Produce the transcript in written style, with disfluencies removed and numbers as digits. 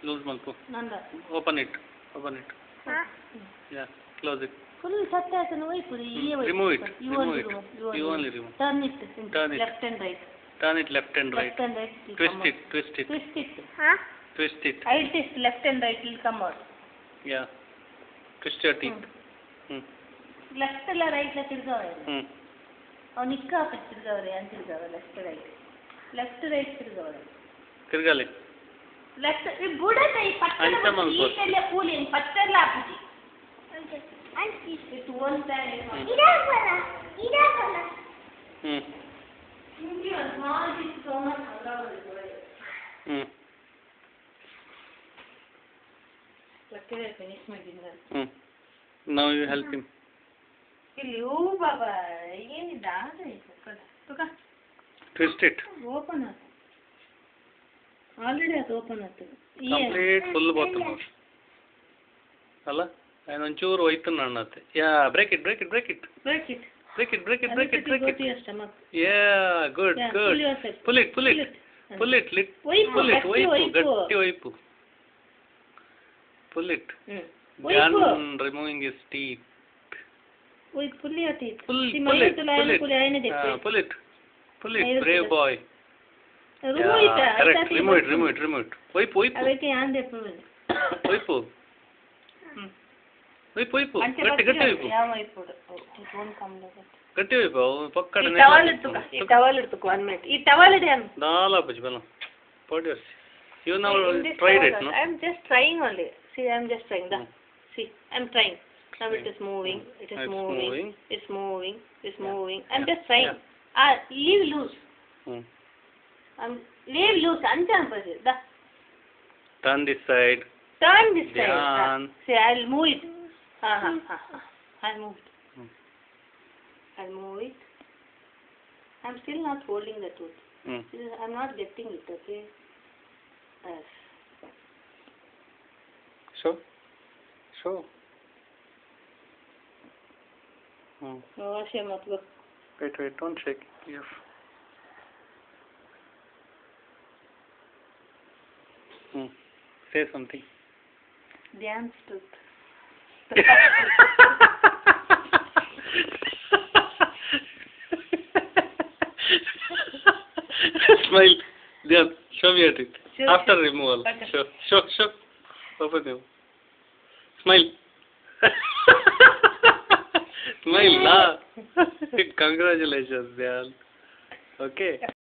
Lose malpo. Open it. Open it. Yeah. Close it. Remove it. Remove it. You only remove. Turn it. Turn it. Left and right. Turn it left and right. Left and right. Twist it. Twist it. Twist it. Twist it. I'll twist left and right. It will come out. Yeah. Twist your teeth. Left or right la tirgavare. Nikka appi tirgavare and tirgavare left right. Left right tirgavare. Tirgali. Left budata ee pattana ee kelle pooling pattalla apiji. It one time. Ida bala. You are small is so much allowed. Luckily I finished my dinner. Now you help him. You Baba, ಏನು ದಾದ ಇದೆ Twist it. Open it. Already ಅದು open ಆಯ್ತು. Complete full bottom. ಅಲ್ಲ ಒಂಚೂರು ಹೋಯ್ತು ನನ್ನತ್ತೆ. Yeah, break it. Break it. Break it. Yeah, good. Pull it. Pull it. ಗಟ್ಟಿ ಒಯ್ಪು. Pull it. Done removing his teeth. Pull your teeth. Pull it, brave boy. Remove it. Correct. Remove it. Wipe. ಅದಕ್ಕೆ ಯಾಂದೆ full. Wipe. Gatti wipe. ಯಾವ wipe? It won't come like that. Gatti wipe. ಪಕ್ಕಡ ಈ towel ಇಡ್ತುಕೋ 1 minute. ಈ towel ಇದೆ ಅಮ್ಮ. ದಾಲ ಬಜ್ಬನ. Podius. You now tried it, no? I'm just trying only. See, I'm just trying. See, I'm trying. Now it is moving. It's moving. I'm just trying. Leave loose. Leave loose. Turn this side. See, I'll move it. I'll move it. I'm still not holding the tooth. I'm not getting it, okay? Yes. Show. Wash your mouth. Look. Wait, don't shake. Yes. Say something. Dance tooth. Smile. There. Show me your teeth. Sure. After removal. Okay. Show. Open them. Smile. Smile, lah. Congratulations, Dyan. Okay.